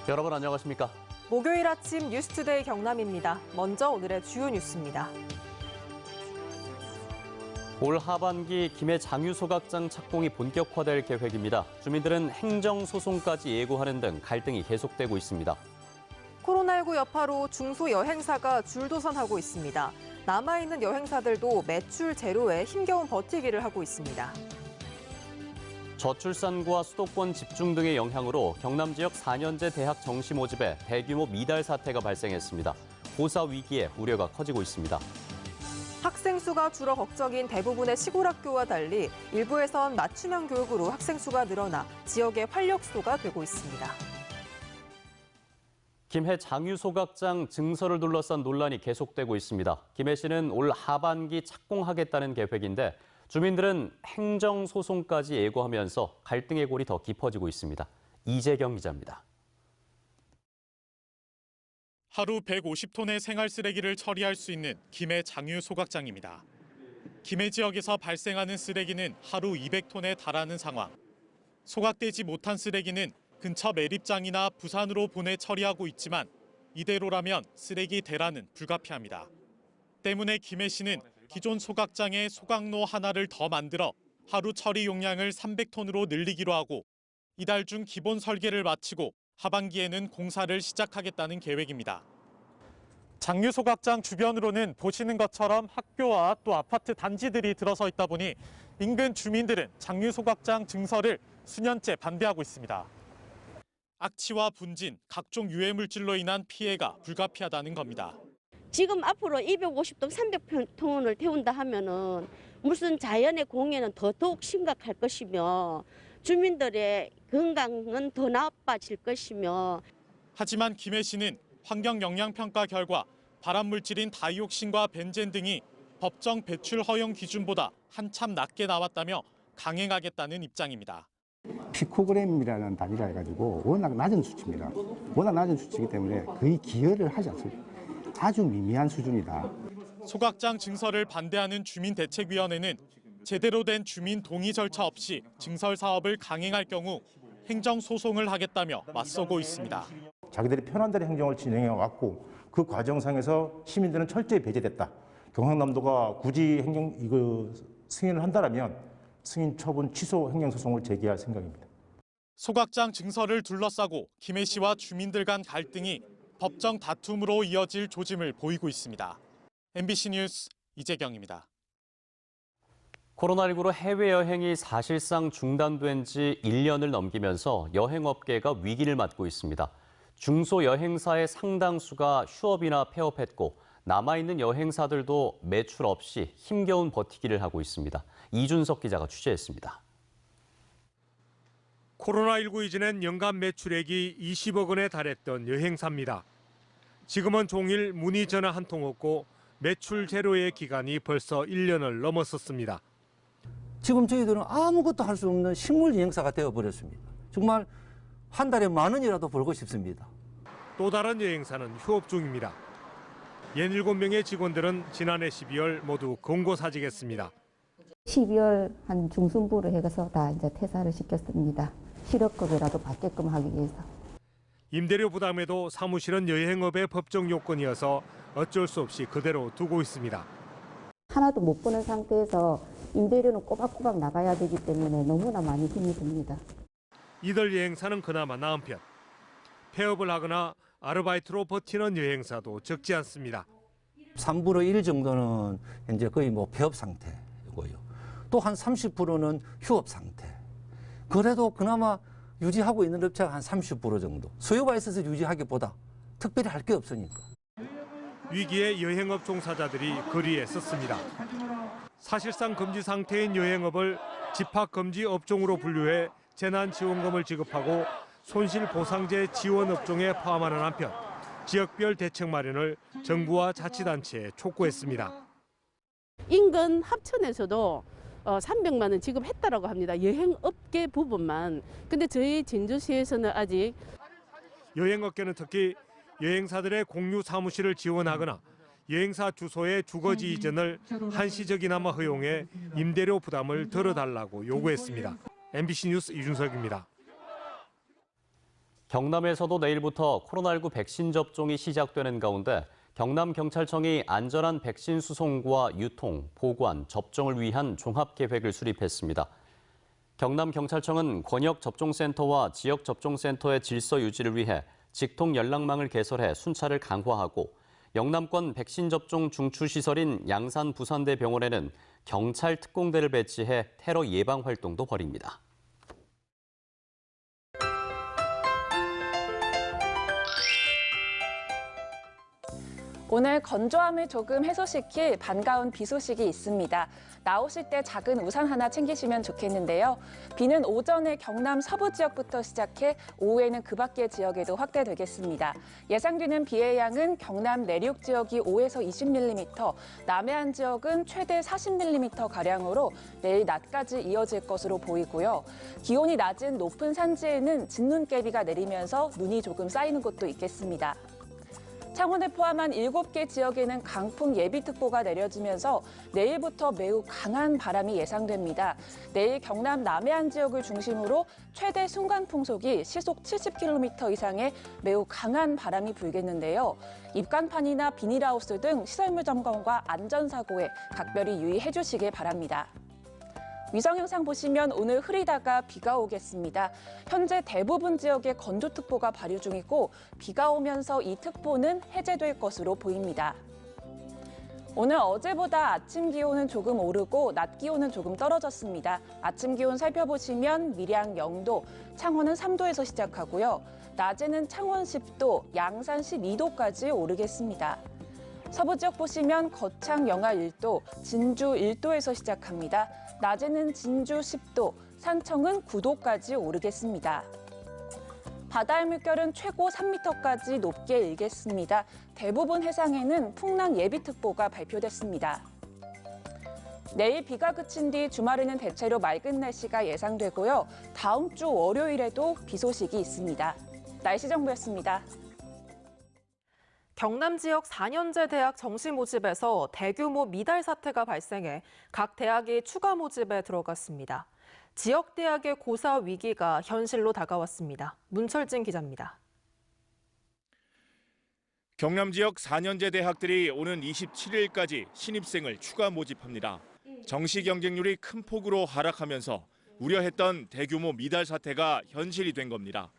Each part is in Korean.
여러분 안녕하십니까? 목요일 아침 뉴스투데이 경남입니다. 먼저 오늘의 주요 뉴스입니다. 올 하반기 김해 장유소각장 착공이 본격화될 계획입니다. 주민들은 행정소송까지 예고하는 등 갈등이 계속되고 있습니다. 코로나19 여파로 중소여행사가 줄도선하고 있습니다. 남아있는 여행사들도 매출 제로에 힘겨운 버티기를 하고 있습니다. 저출산과 수도권 집중 등의 영향으로 경남 지역 4년제 대학 정시 모집에 대규모 미달 사태가 발생했습니다. 고사 위기에 우려가 커지고 있습니다. 학생 수가 줄어 걱정인 대부분의 시골 학교와 달리 일부에선 맞춤형 교육으로 학생 수가 늘어나 지역의 활력소가 되고 있습니다. 김해 장유소각장 증설을 둘러싼 논란이 계속되고 있습니다. 김해시는 올 하반기 착공하겠다는 계획인데 주민들은 행정소송까지 예고하면서 갈등의 골이 더 깊어지고 있습니다. 이재경 기자입니다. 하루 150톤의 생활 쓰레기를 처리할 수 있는 김해 장유소각장입니다. 김해 지역에서 발생하는 쓰레기는 하루 200톤에 달하는 상황. 소각되지 못한 쓰레기는 근처 매립장이나 부산으로 보내 처리하고 있지만 이대로라면 쓰레기 대란은 불가피합니다. 때문에 김해시는 기존 소각장에 소각로 하나를 더 만들어 하루 처리 용량을 300톤으로 늘리기로 하고 이달 중 기본 설계를 마치고 하반기에는 공사를 시작하겠다는 계획입니다. 장유소각장 주변으로는 보시는 것처럼 학교와 또 아파트 단지들이 들어서 있다 보니 인근 주민들은 장유소각장 증설을 수년째 반대하고 있습니다. 악취와 분진, 각종 유해물질로 인한 피해가 불가피하다는 겁니다. 지금 앞으로 250톤, 300톤을 태운다 하면은 무슨 자연의 공해는 더더욱 심각할 것이며 주민들의 건강은 더 나빠질 것이며. 하지만 김해시는 환경영향평가 결과 발암물질인 다이옥신과 벤젠 등이 법정 배출 허용 기준보다 한참 낮게 나왔다며 강행하겠다는 입장입니다. 피코그램이라는 단위라 해가지고 워낙 낮은 수치입니다. 워낙 낮은 수치이기 때문에 거의 기여를 하지 않습니다. 아주 미미한 수준이다. 소각장 증설을 반대하는 주민대책위원회는 제대로 된 주민 동의 절차 없이 증설 사업을 강행할 경우 행정소송을 하겠다며 맞서고 있습니다. 자기들이 편한 대로 행정을 진행해 왔고 그 과정상에서 시민들은 철저히 배제됐다. 경상남도가 굳이 승인을 한다면 승인 처분 취소 행정소송을 제기할 생각입니다. 소각장 증설을 둘러싸고 김해시와 주민들 간 갈등이 법정 다툼으로 이어질 조짐을 보이고 있습니다. MBC 뉴스 이재경입니다. 코로나19로 해외여행이 사실상 중단된 지 1년을 넘기면서 여행업계가 위기를 맞고 있습니다. 중소여행사의 상당수가 휴업이나 폐업했고 남아있는 여행사들도 매출 없이 힘겨운 버티기를 하고 있습니다. 이준석 기자가 취재했습니다. 코로나19 이전엔 연간 매출액이 20억 원에 달했던 여행사입니다. 지금은 종일 문의 전화 한 통 없고 매출 제로의 기간이 벌써 1년을 넘었었습니다. 지금 저희들은 아무것도 할 수 없는 식물 여행사가 되어버렸습니다. 정말 한 달에 10,000원이라도 벌고 싶습니다. 또 다른 여행사는 휴업 중입니다. 67명의 직원들은 지난해 12월 모두 권고사직했습니다. 12월 한 중순부로 해서 다 이제 퇴사를 시켰습니다. 실업급여라도 받게끔 하기 위해서. 임대료 부담에도 사무실은 여행업의 법정 요건이어서 어쩔 수 없이 그대로 두고 있습니다. 하나도 못 버는 상태에서 임대료는 꼬박꼬박 나가야 되기 때문에 너무나 많이 힘이 듭니다. 이들 여행사는 그나마 나은 편. 폐업을 하거나 아르바이트로 버티는 여행사도 적지 않습니다. 3분의 1 정도는 이제 거의 폐업 상태고요. 또 한 30%는 휴업 상태. 그래도 그나마 유지하고 있는 업체가 한 30% 정도. 수요가 있어서 유지하기보다 특별히 할 게 없으니까. 위기에 여행업 종사자들이 거리에 섰습니다. 사실상 금지 상태인 여행업을 집합금지 업종으로 분류해 재난지원금을 지급하고 손실보상제 지원 업종에 포함하는 한편 지역별 대책 마련을 정부와 자치단체에 촉구했습니다. 인근 합천에서도 300만 원 지급했다라고 합니다. 여행업계 부분만. 근데 저희 진주시에서는 아직. 여행업계는 특히 여행사들의 공유 사무실을 지원하거나 여행사 주소의 주거지 이전을 한시적이나마 허용해 임대료 부담을 덜어달라고 요구했습니다. MBC 뉴스 이준석입니다. 경남에서도 내일부터 코로나19 백신 접종이 시작되는 가운데 경남경찰청이 안전한 백신 수송과 유통, 보관, 접종을 위한 종합계획을 수립했습니다. 경남경찰청은 권역접종센터와 지역접종센터의 질서 유지를 위해 직통 연락망을 개설해 순찰을 강화하고 영남권 백신 접종 중추시설인 양산 부산대병원에는 경찰 특공대를 배치해 테러 예방 활동도 벌입니다. 오늘 건조함을 조금 해소시킬 반가운 비 소식이 있습니다. 나오실 때 작은 우산 하나 챙기시면 좋겠는데요. 비는 오전에 경남 서부 지역부터 시작해 오후에는 그 밖의 지역에도 확대되겠습니다. 예상되는 비의 양은 경남 내륙 지역이 5에서 20mm, 남해안 지역은 최대 40mm가량으로 내일 낮까지 이어질 것으로 보이고요. 기온이 낮은 높은 산지에는 진눈깨비가 내리면서 눈이 조금 쌓이는 곳도 있겠습니다. 창원을 포함한 7개 지역에는 강풍 예비특보가 내려지면서 내일부터 매우 강한 바람이 예상됩니다. 내일 경남 남해안 지역을 중심으로 최대 순간풍속이 시속 70km 이상의 매우 강한 바람이 불겠는데요. 입간판이나 비닐하우스 등 시설물 점검과 안전사고에 각별히 유의해 주시길 바랍니다. 위성 영상 보시면 오늘 흐리다가 비가 오겠습니다. 현재 대부분 지역에 건조특보가 발효 중이고 비가 오면서 이 특보는 해제될 것으로 보입니다. 오늘 어제보다 아침 기온은 조금 오르고 낮 기온은 조금 떨어졌습니다. 아침 기온 살펴보시면 밀양 0도, 창원은 3도에서 시작하고요. 낮에는 창원 10도, 양산 12도까지 오르겠습니다. 서부 지역 보시면 거창 영하 1도, 진주 1도에서 시작합니다. 낮에는 진주 10도, 산청은 9도까지 오르겠습니다. 바다의 물결은 최고 3m까지 높게 일겠습니다. 대부분 해상에는 풍랑 예비특보가 발표됐습니다. 내일 비가 그친 뒤 주말에는 대체로 맑은 날씨가 예상되고요. 다음 주 월요일에도 비 소식이 있습니다. 날씨 정보였습니다. 경남 지역 4년제 대학 정시 모집에서 대규모 미달 사태가 발생해 각 대학이 추가 모집에 들어갔습니다. 지역 대학의 고사 위기가 현실로 다가왔습니다. 문철진 기자입니다. 경남 지역 4년제 대학들이 오는 27일까지 신입생을 추가 모집합니다. 정시 경쟁률이 큰 폭으로 하락하면서 우려했던 대규모 미달 사태가 현실이 된 겁니다.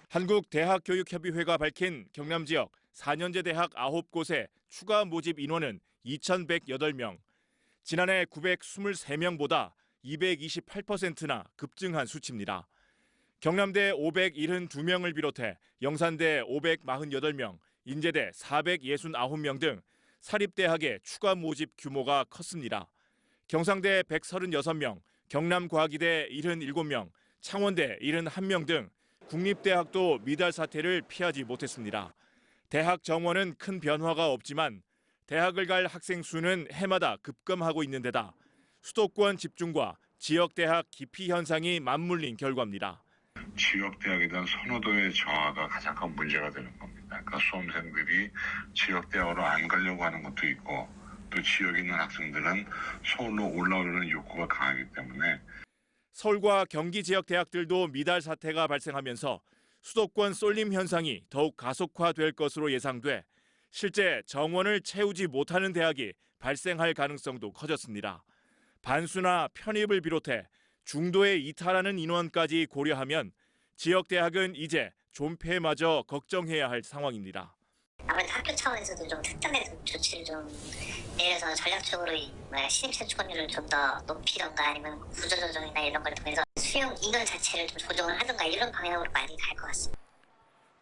한국대학교육협의회가 밝힌 경남 지역 4년제 대학 9곳의 추가 모집 인원은 2,108명. 지난해 923명보다 228%나 급증한 수치입니다. 경남대 572명을 비롯해 영산대 548명, 인제대 469명 등 사립대학의 추가 모집 규모가 컸습니다. 경상대 136명, 경남과기대 77명, 창원대 71명 등 국립대학도 미달 사태를 피하지 못했습니다. 대학 정원은 큰 변화가 없지만 대학을 갈 학생 수는 해마다 급감하고 있는 데다 수도권 집중과 지역대학 기피 현상이 맞물린 결과입니다. 지역대학에 대한 선호도의 저하가 가장 큰 문제가 되는 겁니다. 그러니까 수험생들이 지역대학으로 안 가려고 하는 것도 있고 또 지역에 있는 학생들은 서울로 올라오려는 욕구가 강하기 때문에 서울과 경기 지역 대학들도 미달 사태가 발생하면서 수도권 쏠림 현상이 더욱 가속화될 것으로 예상돼 실제 정원을 채우지 못하는 대학이 발생할 가능성도 커졌습니다. 반수나 편입을 비롯해 중도에 이탈하는 인원까지 고려하면 지역 대학은 이제 존폐마저 걱정해야 할 상황입니다. 아무래도 학교 차원에서도 좀 특단의 조치를 좀 내려서 전략적으로 신입생 추가율을 좀 더 높이던가 아니면 구조조정이나 이런 걸 통해서 수용 인원 자체를 좀 조정을 하던가 이런 방향으로 많이 갈 것 같습니다.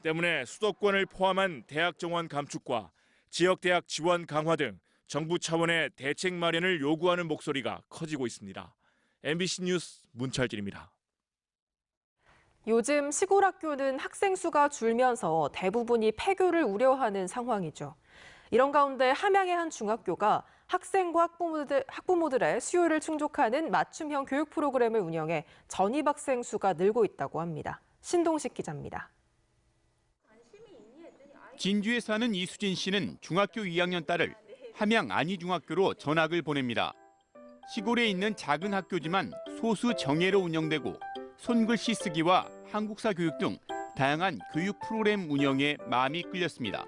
때문에 수도권을 포함한 대학 정원 감축과 지역 대학 지원 강화 등 정부 차원의 대책 마련을 요구하는 목소리가 커지고 있습니다. MBC 뉴스 문철진입니다. 요즘 시골 학교는 학생 수가 줄면서 대부분이 폐교를 우려하는 상황이죠. 이런 가운데 함양의 한 중학교가 학생과 학부모들의 수요를 충족하는 맞춤형 교육 프로그램을 운영해 전입학생 수가 늘고 있다고 합니다. 신동식 기자입니다. 진주에 사는 이수진 씨는 중학교 2학년 딸을 함양 안희중학교로 전학을 보냅니다. 시골에 있는 작은 학교지만 소수 정예로 운영되고 손글씨 쓰기와 한국사 교육 등 다양한 교육 프로그램 운영에 마음이 끌렸습니다.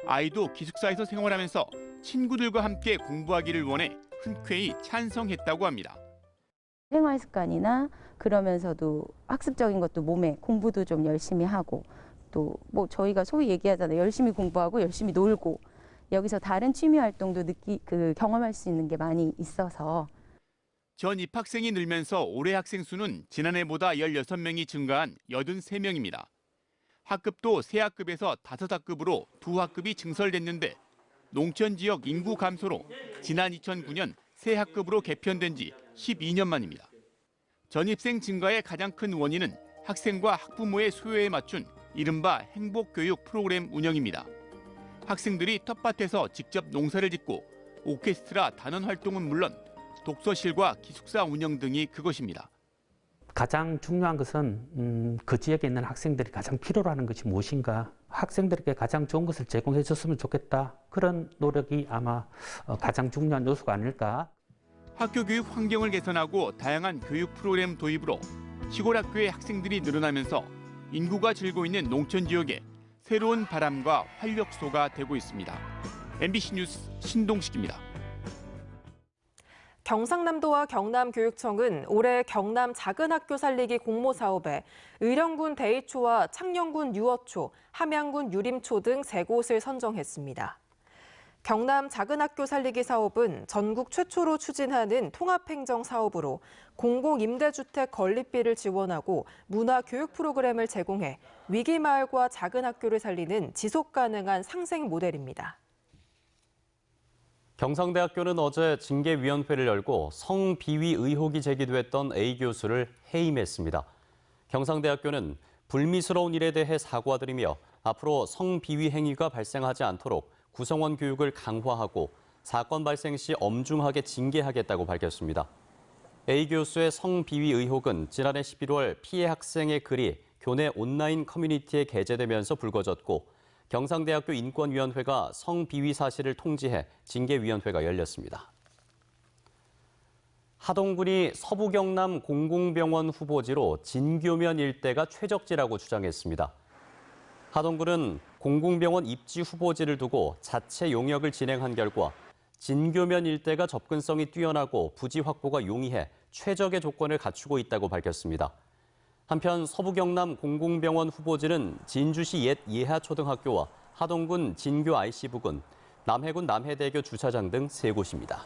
아이도 기숙사에서 생활하면서 친구들과 함께 공부하기를 원해 흔쾌히 찬성했다고 합니다. 생활 습관이나 그러면서도 학습적인 것도 몸에 공부도 좀 열심히 하고 또 뭐 저희가 소위 얘기하잖아요. 열심히 공부하고 열심히 놀고 여기서 다른 취미 활동도 경험할 수 있는 게 많이 있어서 전 입학생이 늘면서 올해 학생 수는 지난해보다 16명이 증가한 83명입니다. 학급도 세 학급에서 5학급으로 2학급이 증설됐는데 농촌 지역 인구 감소로 지난 2009년 새 학급으로 개편된 지 12년 만입니다. 전입생 증가의 가장 큰 원인은 학생과 학부모의 수요에 맞춘 이른바 행복교육 프로그램 운영입니다. 학생들이 텃밭에서 직접 농사를 짓고 오케스트라 단원 활동은 물론 독서실과 기숙사 운영 등이 그것입니다. 가장 중요한 것은 그 지역에 있는 학생들이 가장 필요로 하는 것이 무엇인가, 학생들에게 가장 좋은 것을 제공해 줬으면 좋겠다. 그런 노력이 아마 가장 중요한 요소가 아닐까. 학교 교육 환경을 개선하고 다양한 교육 프로그램 도입으로 시골 학교의 학생들이 늘어나면서 인구가 줄고 있는 농촌 지역에 새로운 바람과 활력소가 되고 있습니다. MBC 뉴스 신동식입니다. 경상남도와 경남교육청은 올해 경남 작은 학교 살리기 공모 사업에 의령군 대이초와 창녕군 유어초, 함양군 유림초 등 3곳을 선정했습니다. 경남 작은 학교 살리기 사업은 전국 최초로 추진하는 통합행정 사업으로 공공임대주택 건립비를 지원하고 문화교육 프로그램을 제공해 위기마을과 작은 학교를 살리는 지속가능한 상생 모델입니다. 경상대학교는 어제 징계위원회를 열고 성비위 의혹이 제기됐던 A 교수를 해임했습니다. 경상대학교는 불미스러운 일에 대해 사과드리며 앞으로 성비위 행위가 발생하지 않도록 구성원 교육을 강화하고 사건 발생 시 엄중하게 징계하겠다고 밝혔습니다. A 교수의 성비위 의혹은 지난해 11월 피해 학생의 글이 교내 온라인 커뮤니티에 게재되면서 불거졌고 경상대학교 인권위원회가 성비위 사실을 통지해 징계위원회가 열렸습니다. 하동군이 서부경남 공공병원 후보지로 진교면 일대가 최적지라고 주장했습니다. 하동군은 공공병원 입지 후보지를 두고 자체 용역을 진행한 결과 진교면 일대가 접근성이 뛰어나고 부지 확보가 용이해 최적의 조건을 갖추고 있다고 밝혔습니다. 한편 서부경남 공공병원 후보지는 진주시 옛 예하초등학교와 하동군 진교 IC부근, 남해군 남해대교 주차장 등 3곳입니다.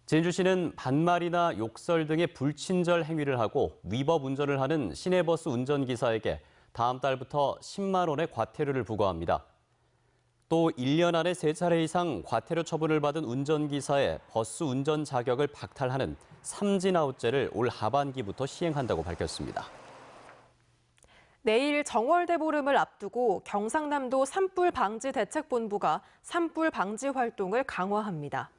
진주시는 반말이나 욕설 등의 불친절 행위를 하고 위법 운전을 하는 시내버스 운전기사에게 다음 달부터 10만 원의 과태료를 부과합니다. 또 1년 안에 3차례 이상 과태료 처분을 받은 운전기사의 버스 운전 자격을 박탈하는 삼진아웃제를 올 하반기부터 시행한다고 밝혔습니다. 내일 정월대 보름을 앞두고 경상남도 산불 방지 대책본부가 산불 방지 활동을 강화합니다.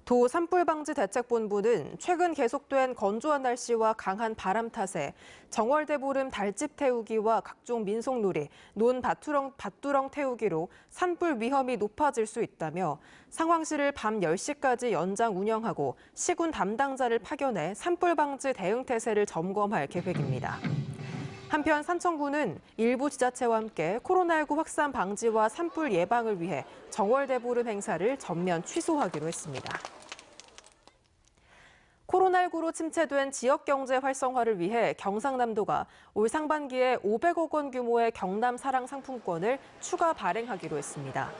도 산불방지대책본부는 최근 계속된 건조한 날씨와 강한 바람 탓에 정월대 보름 달집 태우기와 각종 민속놀이, 논 밭두렁 태우기로 산불 위험이 높아질 수 있다며 상황실을 밤 10시까지 연장 운영하고 시군 담당자를 파견해 산불 방지 대응 태세를 점검할 계획입니다. 한편 산청구는 일부 지자체와 함께 코로나19 확산 방지와 산불 예방을 위해 정월대 보름 행사를 전면 취소하기로 했습니다. 코로나19로 침체된 지역 경제 활성화를 위해 경상남도가 올 상반기에 500억 원 규모의 경남 사랑 상품권을 추가 발행하기로 했습니다.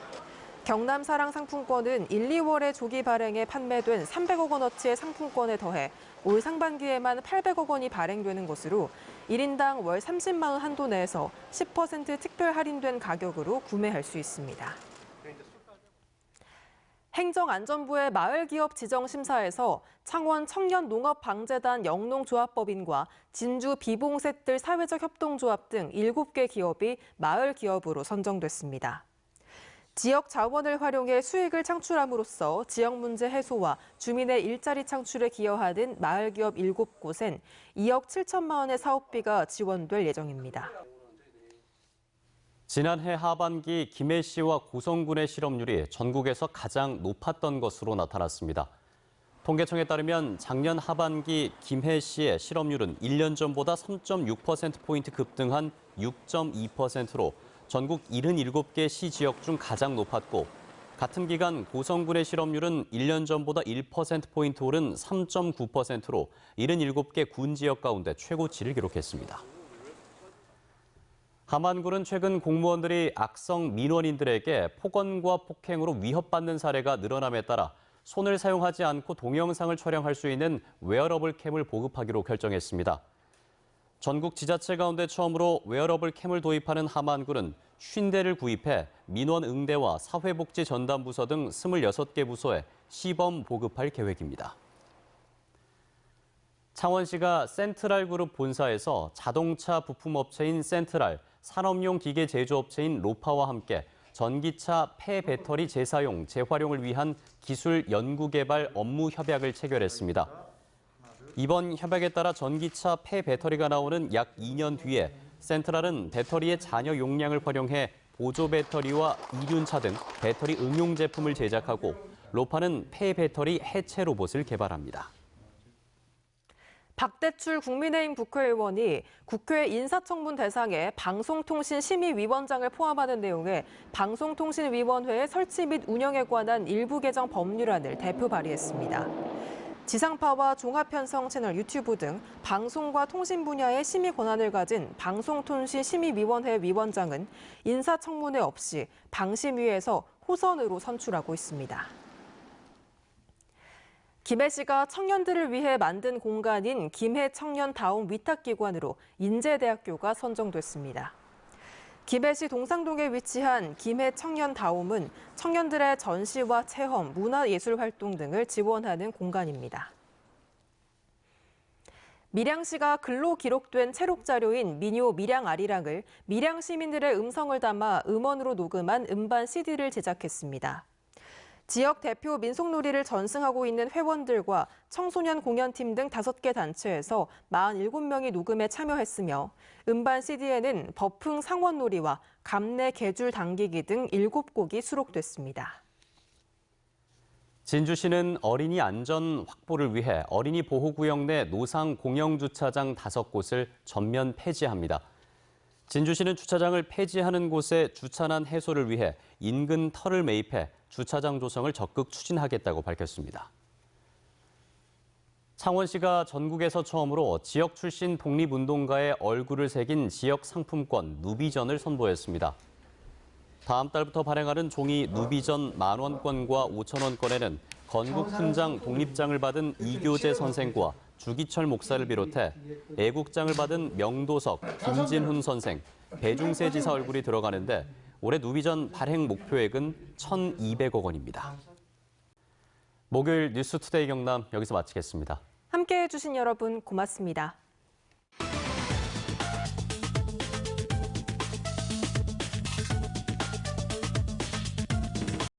경남 사랑 상품권은 1, 2월에 조기 발행해 판매된 300억 원어치의 상품권에 더해 올 상반기에만 800억 원이 발행되는 것으로 1인당 월 30만 원 한도 내에서 10% 특별 할인된 가격으로 구매할 수 있습니다. 행정안전부의 마을기업 지정심사에서 창원 청년농업방재단 영농조합법인과 진주 비봉셋들 사회적 협동조합 등 7개 기업이 마을기업으로 선정됐습니다. 지역 자원을 활용해 수익을 창출함으로써 지역 문제 해소와 주민의 일자리 창출에 기여하는 마을기업 7곳엔 2억 7천만 원의 사업비가 지원될 예정입니다. 지난해 하반기 김해시와 고성군의 실업률이 전국에서 가장 높았던 것으로 나타났습니다. 통계청에 따르면 작년 하반기 김해 시의 실업률은 1년 전보다 3.6%포인트 급등한 6.2%로 전국 77개 시 지역 중 가장 높았고 같은 기간 고성군의 실업률은 1년 전보다 1%포인트 오른 3.9%로 77개 군 지역 가운데 최고치를 기록했습니다. 함안군은 최근 공무원들이 악성 민원인들에게 폭언과 폭행으로 위협받는 사례가 늘어남에 따라 손을 사용하지 않고 동영상을 촬영할 수 있는 웨어러블 캠을 보급하기로 결정했습니다. 전국 지자체 가운데 처음으로 웨어러블 캠을 도입하는 함안군은 50대를 구입해 민원 응대와 사회복지 전담부서 등 26개 부서에 시범 보급할 계획입니다. 창원시가 센트랄그룹 본사에서 자동차 부품업체인 센트랄, 산업용 기계 제조업체인 로파와 함께 전기차 폐배터리 재사용, 재활용을 위한 기술 연구개발 업무 협약을 체결했습니다. 이번 협약에 따라 전기차 폐배터리가 나오는 약 2년 뒤에 센트랄은 배터리의 잔여 용량을 활용해 보조 배터리와 이륜차 등 배터리 응용 제품을 제작하고 로파는 폐배터리 해체 로봇을 개발합니다. 박대출 국민의힘 국회의원이 국회 인사청문 대상에 방송통신심의위원장을 포함하는 내용의 방송통신위원회의 설치 및 운영에 관한 일부 개정 법률안을 대표 발의했습니다. 지상파와 종합편성 채널 유튜브 등 방송과 통신 분야의 심의 권한을 가진 방송통신심의위원회 위원장은 인사청문회 없이 방심위에서 호선으로 선출하고 있습니다. 김해시가 청년들을 위해 만든 공간인 김해 청년다움 위탁기관으로 인제대학교가 선정됐습니다. 김해시 동상동에 위치한 김해 청년다움은 청년들의 전시와 체험, 문화예술 활동 등을 지원하는 공간입니다. 밀양시가 글로 기록된 체록 자료인 민요 밀양아리랑을 밀양 시민들의 음성을 담아 음원으로 녹음한 음반 CD를 제작했습니다. 지역 대표 민속놀이를 전승하고 있는 회원들과 청소년 공연팀 등 5개 단체에서 47명이 녹음에 참여했으며 음반 CD에는 버풍 상원놀이와 감내 개줄 당기기 등 7곡이 수록됐습니다. 진주시는 어린이 안전 확보를 위해 어린이 보호구역 내 노상 공영주차장 5곳을 전면 폐지합니다. 진주시는 주차장을 폐지하는 곳에 주차난 해소를 위해 인근 터를 매입해 주차장 조성을 적극 추진하겠다고 밝혔습니다. 창원시가 전국에서 처음으로 지역 출신 독립운동가의 얼굴을 새긴 지역 상품권 누비전을 선보였습니다. 다음 달부터 발행하는 종이 누비전 10,000원권과 5,000원권에는 건국 훈장 독립장을 받은 이교재 선생과 주기철 목사를 비롯해 애국장을 받은 명도석, 김진훈 선생, 배중세 지사 얼굴이 들어가는데 올해 누비전 발행 목표액은 1,200억 원입니다. 목요일 뉴스투데이 경남 여기서 마치겠습니다. 함께해 주신 여러분 고맙습니다.